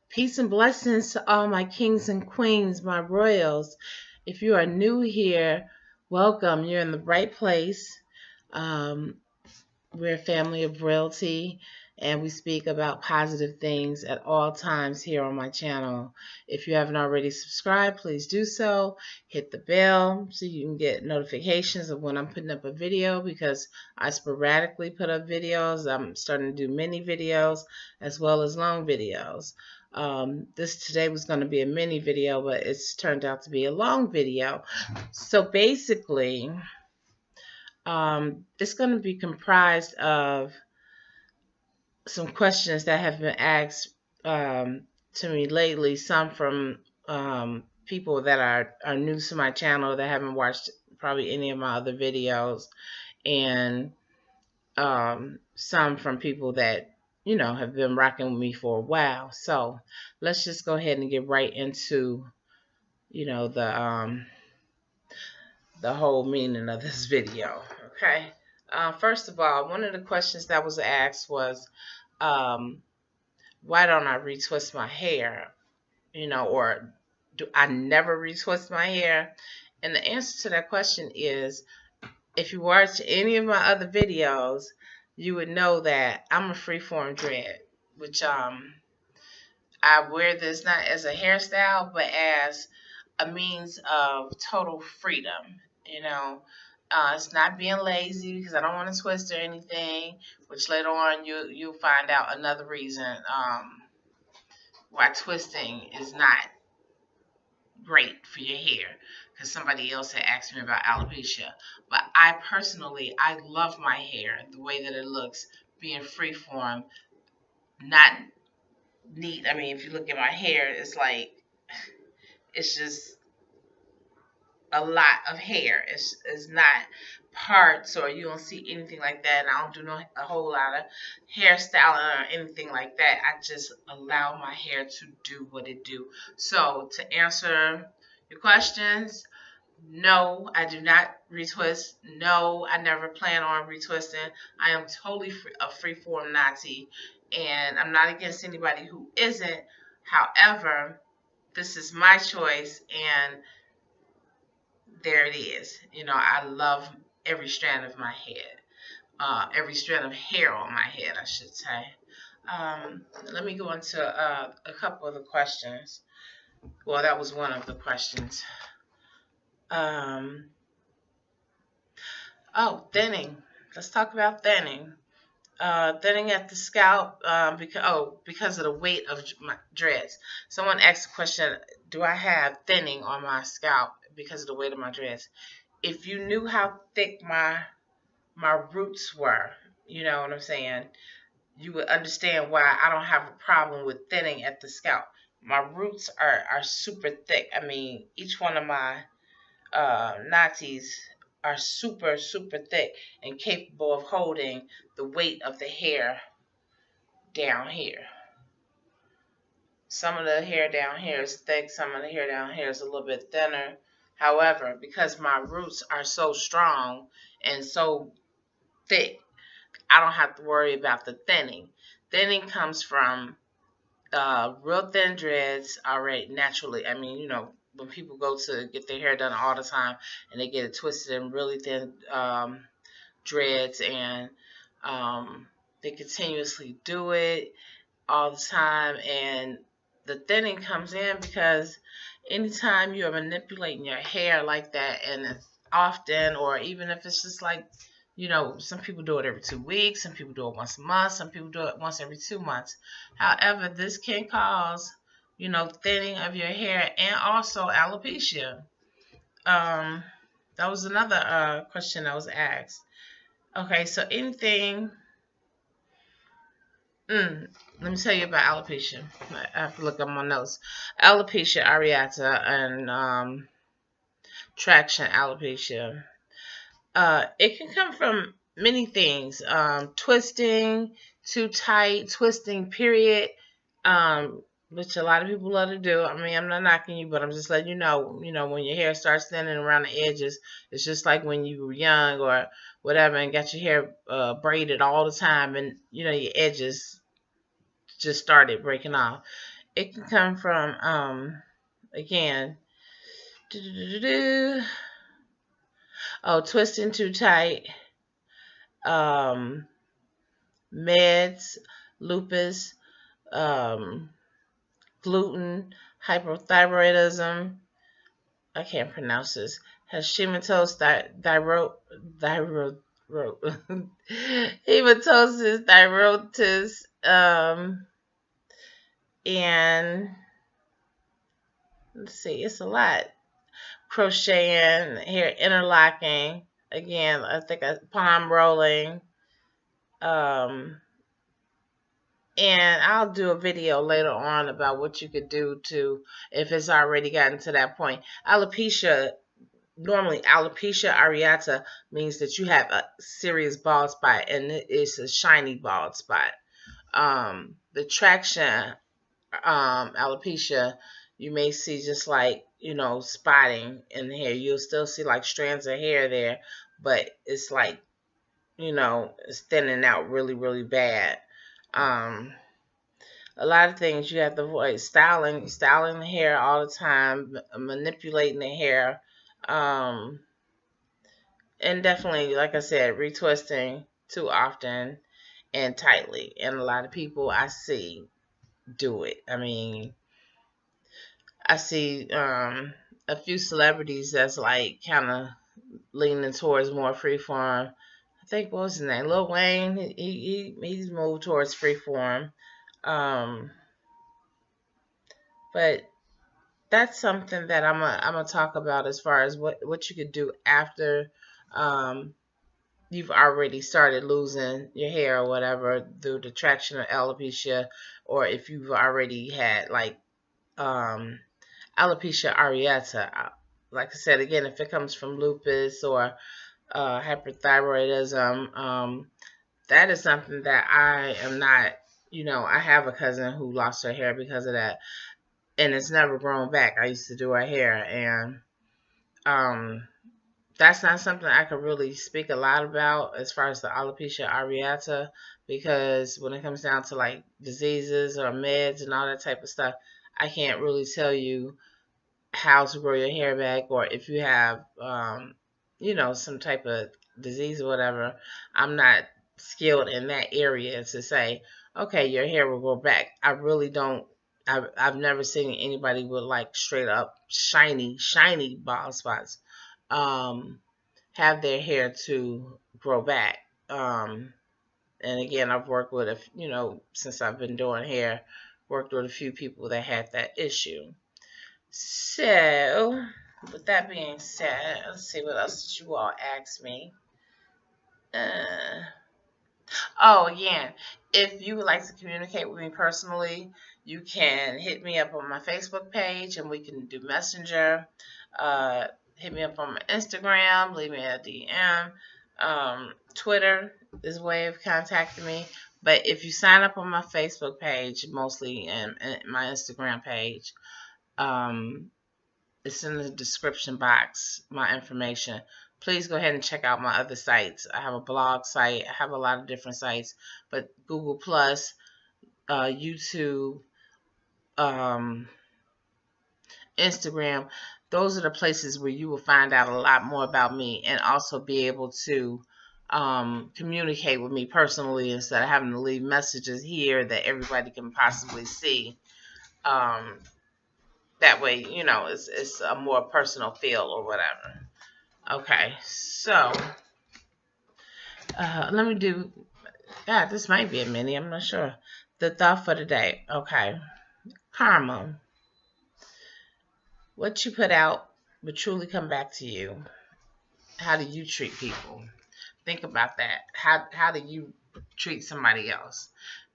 Peace and blessings to all my kings and queens, my royals. If you are new here, welcome. You're in the right place. Um, we're a family of royalty, and we speak about positive things at all times here on my channel. If you haven't already subscribed, please do so. Hit the bell so you can get notifications of when I'm putting up a video, because I sporadically put up videos. I'm starting to do mini videos as well as long videos. This today was going to be a mini video, but it's turned out to be a long video. So basically, it's going to be comprised of some questions that have been asked to me lately, some from people that are new to my channel that haven't watched probably any of my other videos, and some from people that, you know, have been rocking with me for a while. So let's just go ahead and get right into, you know, the whole meaning of this video. Okay. First of all, one of the questions that was asked was, why don't I retwist my hair? You know, or do I never retwist my hair? And the answer to that question is, if you watch any of my other videos, you would know that I'm a freeform dread, which I wear this not as a hairstyle, but as a means of total freedom. You know, it's not being lazy because I don't want to twist or anything, which later on you'll find out another reason why twisting is not great for your hair, because somebody else had asked me about alopecia. But I personally, I love my hair, the way that it looks, being freeform, not neat. I mean, if you look at my hair, it's like, it's just a lot of hair. It's not parts, or you don't see anything like that. And I don't do a whole lot of hairstyling or anything like that. I just allow my hair to do what it do. So to answer your questions, no, I do not retwist. No, I never plan on retwisting. I am totally a freeform Natty, and I'm not against anybody who isn't. However, this is my choice, and there it is. You know, I love every strand of my head, every strand of hair on my head, I should say. Let me go into a couple of the questions. Well, that was one of the questions. Oh, thinning. Let's talk about thinning. Thinning at the scalp because of the weight of my dreads. Someone asked the question, do I have thinning on my scalp because of the weight of my dreads? If you knew how thick my roots were, you know what I'm saying, you would understand why I don't have a problem with thinning at the scalp. My roots are super thick. I mean, each one of my natties are super, super thick and capable of holding the weight of the hair down here. Some of the hair down here is thick, some of the hair down here is a little bit thinner. However, because my roots are so strong and so thick, I don't have to worry about the thinning. Thinning comes from real thin dreads already naturally. I mean, you know, when people go to get their hair done all the time and they get it twisted in really thin dreads, and they continuously do it all the time, and the thinning comes in because anytime you're manipulating your hair like that, and it's often, or even if it's just like, you know, some people do it every 2 weeks, some people do it once a month, some people do it once every 2 months. However, this can cause, you know, thinning of your hair and also alopecia. That was another question that was asked. Okay, so anything. Let me tell you about alopecia. I have to look up my notes. Alopecia areata and traction alopecia. It can come from many things. Twisting, too tight, twisting, period. Which a lot of people love to do. I mean, I'm not knocking you, but I'm just letting you know, when your hair starts thinning around the edges, it's just like when you were young or whatever and got your hair braided all the time, and, you know, your edges just started breaking off. It can come from, again, twisting too tight, meds, lupus, um, gluten, hypothyroidism. I can't pronounce this. Hashimoto's hematosis, thyroiditis, and let's see, it's a lot. Crocheting, hair interlocking, again, I think palm rolling, and I'll do a video later on about what you could do to, if it's already gotten to that point. Normally alopecia areata means that you have a serious bald spot, and it's a shiny bald spot. The traction alopecia, you may see just like, spotting in the hair. You'll still see like strands of hair there, but it's like, it's thinning out really, really bad. A lot of things you have to avoid: styling the hair all the time, manipulating the hair, and definitely, like I said, retwisting too often and tightly. And a lot of people I see do it. I mean, I see a few celebrities that's like kind of leaning towards more freeform. I think, what was his name? Lil Wayne. He's moved towards freeform. But that's something that I'm gonna talk about as far as what you could do after you've already started losing your hair or whatever through the traction of alopecia, or if you've already had like alopecia areata. Like I said, again, if it comes from lupus or hyperthyroidism, that is something that I am not. I have a cousin who lost her hair because of that, and it's never grown back. I used to do her hair, and that's not something I could really speak a lot about as far as the alopecia areata, because when it comes down to like diseases or meds and all that type of stuff, I can't really tell you how to grow your hair back, or if you have some type of disease or whatever. I'm not skilled in that area to say, okay, your hair will grow back. I really don't. I've never seen anybody with like straight up shiny bald spots have their hair to grow back. And again, I've worked with since I've been doing hair, worked with a few people that had that issue. So, with that being said, let's see what else did you all ask me. Again, if you would like to communicate with me personally, you can hit me up on my Facebook page and we can do Messenger. Hit me up on my Instagram, leave me a DM. Twitter is a way of contacting me. But if you sign up on my Facebook page, mostly, and my Instagram page, it's in the description box, my information. Please go ahead and check out my other sites. I have a blog site. I have a lot of different sites, but Google Plus, YouTube, Instagram, those are the places where you will find out a lot more about me and also be able to communicate with me personally instead of having to leave messages here that everybody can possibly see. That way, it's a more personal feel or whatever. Okay, so let me do. God, this might be a mini. I'm not sure. The thought for the day. Okay, karma. What you put out will truly come back to you. How do you treat people? Think about that. How do you treat somebody else?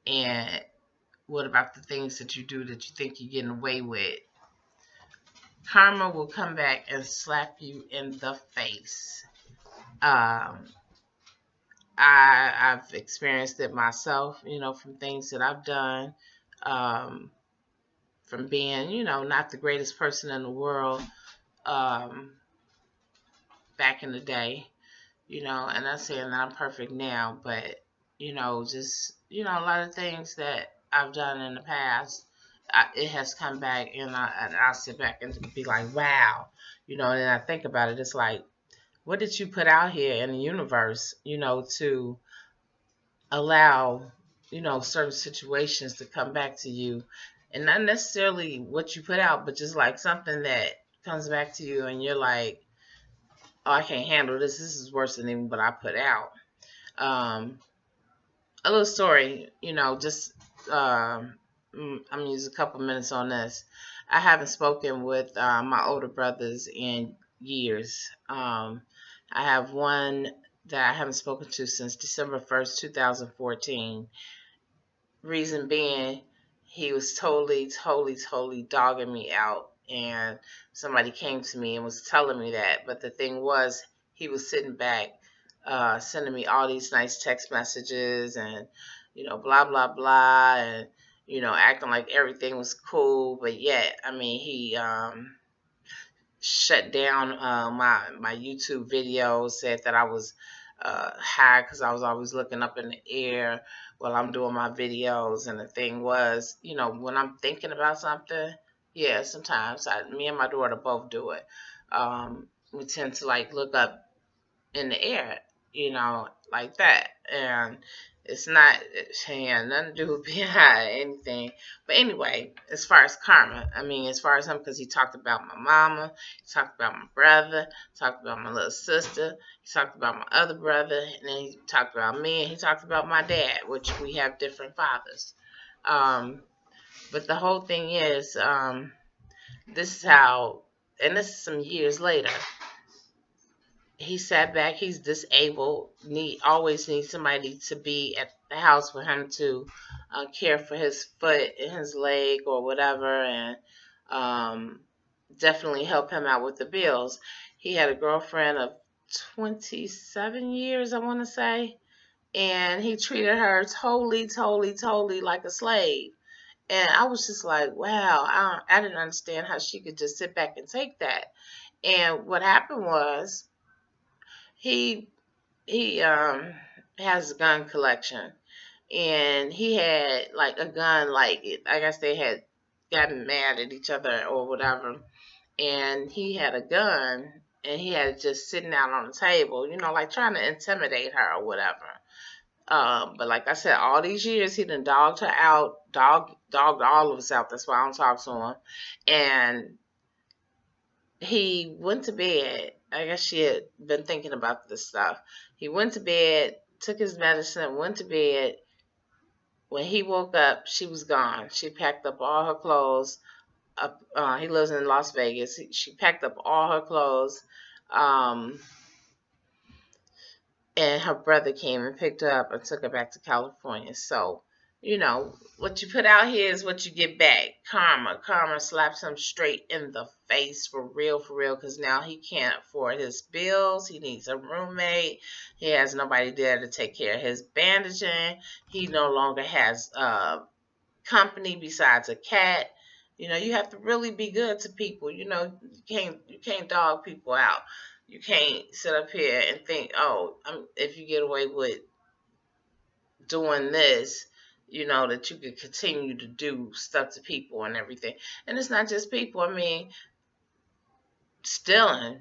And what about the things that you do that you think you're getting away with? Karma will come back and slap you in the face. I've experienced it myself, from things that I've done, from being, not the greatest person in the world back in the day, and I'm saying that I'm perfect now, but, just, a lot of things that I've done in the past it has come back, and I'll sit back and be like, wow, and then I think about it. It's like, what did you put out here in the universe, to allow, certain situations to come back to you, and not necessarily what you put out, but just like something that comes back to you, and you're like, oh, I can't handle this. This is worse than even what I put out. Um, a little story, just I'm gonna use a couple minutes on this. I haven't spoken with my older brothers in years. I have one that I haven't spoken to since December 1st, 2014. Reason being, he was totally dogging me out. And somebody came to me and was telling me that. But the thing was, he was sitting back, sending me all these nice text messages and, blah, blah, blah. And, acting like everything was cool. But yet, I mean, he shut down my YouTube videos, said that I was high because I was always looking up in the air while I'm doing my videos. And the thing was, when I'm thinking about something, yeah, sometimes me and my daughter both do it. We tend to like look up in the air, like that. And it's not, it had nothing to do with being high or anything. But anyway, as far as karma, I mean, as far as him, because he talked about my mama, he talked about my brother, he talked about my little sister, he talked about my other brother, and then he talked about me, and he talked about my dad, which we have different fathers. But the whole thing is, this is how, and this is some years later, he sat back, he's disabled, always needs somebody to be at the house with him to care for his foot and his leg or whatever, and definitely help him out with the bills. He had a girlfriend of 27 years, I want to say, and he treated her totally like a slave. And I was just like, wow, I didn't understand how she could just sit back and take that. And what happened was, he has a gun collection, and he had like a gun, like I guess they had gotten mad at each other or whatever, and he had a gun, and he had it just sitting out on the table, like trying to intimidate her or whatever. But like I said, all these years he done dogged her out, dogged all of us out. That's why I don't talk to him. And he went to bed. I guess she had been thinking about this stuff. He went to bed, took his medicine, went to bed. When he woke up, she was gone. She packed up all her clothes. He lives in Las Vegas. She packed up all her clothes. And her brother came and picked her up and took her back to California. So, what you put out here is what you get back. Karma slaps him straight in the face, for real, because now he can't afford his bills. He needs a roommate. He has nobody there to take care of his bandaging. He no longer has company besides a cat. You have to really be good to people. You can't dog people out. You can't sit up here and think, oh, if you get away with doing this, that you could continue to do stuff to people and everything. And it's not just people. I mean, stealing,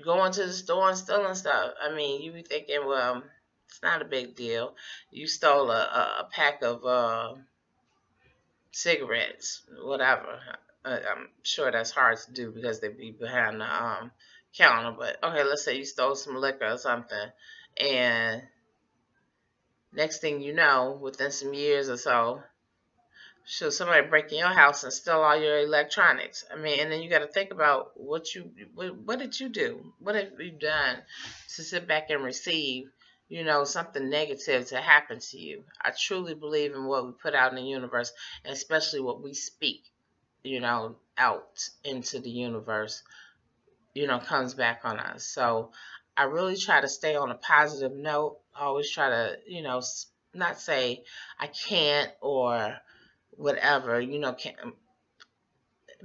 going to the store and stealing stuff. I mean, you be thinking, well, it's not a big deal. You stole a pack of cigarettes, whatever. I'm sure that's hard to do because they be behind the counter. But okay, let's say you stole some liquor or something, and next thing you know, within some years or so, somebody break in your house and steal all your electronics. I mean, and then you got to think about what did you do? What have you done to sit back and receive, something negative to happen to you? I truly believe in what we put out in the universe, and especially what we speak, out into the universe, comes back on us. So I really try to stay on a positive note. I always try to, not say I can't or whatever, can't,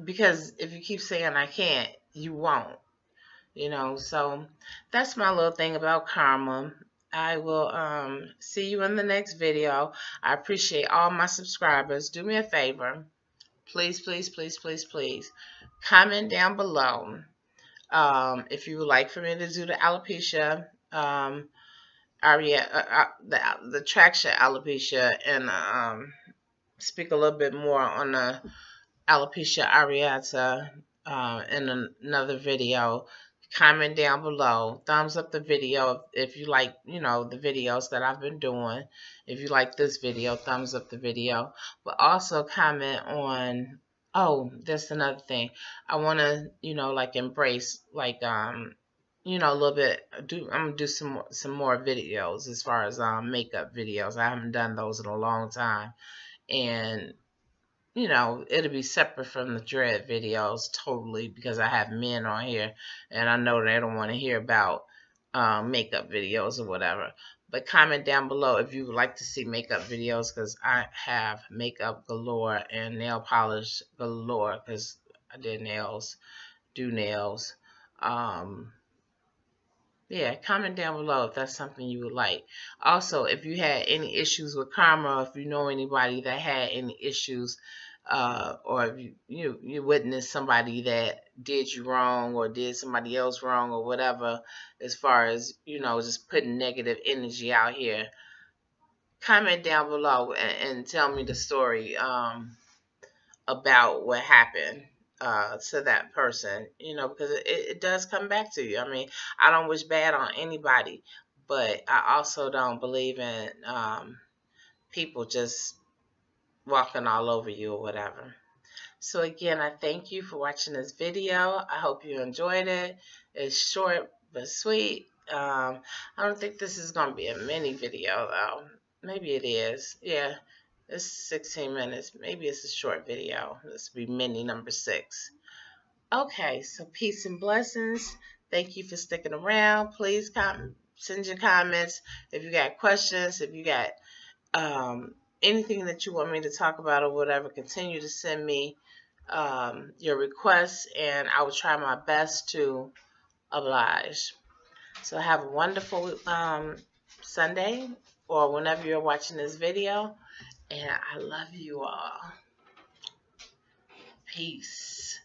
because if you keep saying I can't, you won't, So that's my little thing about karma. I will see you in the next video. I appreciate all my subscribers. Do me a favor. please, please, please, please, please comment down below if you would like for me to do the alopecia, the traction alopecia, and speak a little bit more on the alopecia areata in another video. Comment down below. Thumbs up the video if you like, the videos that I've been doing. If you like this video, thumbs up the video. But also comment on, oh, that's another thing. I want to, like embrace, like, a little bit, I'm going to do some more videos as far as makeup videos. I haven't done those in a long time. And it'll be separate from the dread videos totally, because I have men on here and I know they don't want to hear about makeup videos or whatever. But comment down below if you would like to see makeup videos, because I have makeup galore and nail polish galore, because I did nails, do nails. Yeah, comment down below if that's something you would like. Also, if you had any issues with karma, if you know anybody that had any issues, or if you witnessed somebody that did you wrong or did somebody else wrong or whatever, as far as, just putting negative energy out here, comment down below and tell me the story about what happened to that person, because it does come back to you. I mean, I don't wish bad on anybody, but I also don't believe in people just walking all over you or whatever. So again, I thank you for watching this video. I hope you enjoyed it. It's short but sweet. I don't think this is going to be a mini video though. Maybe it is. Yeah. It's 16 minutes. Maybe it's a short video. This will be mini number 6. Okay, so peace and blessings. Thank you for sticking around. Please send your comments. If you got questions, if you got anything that you want me to talk about or whatever, continue to send me your requests, and I will try my best to oblige. So have a wonderful Sunday, or whenever you're watching this video. And I love you all. Peace.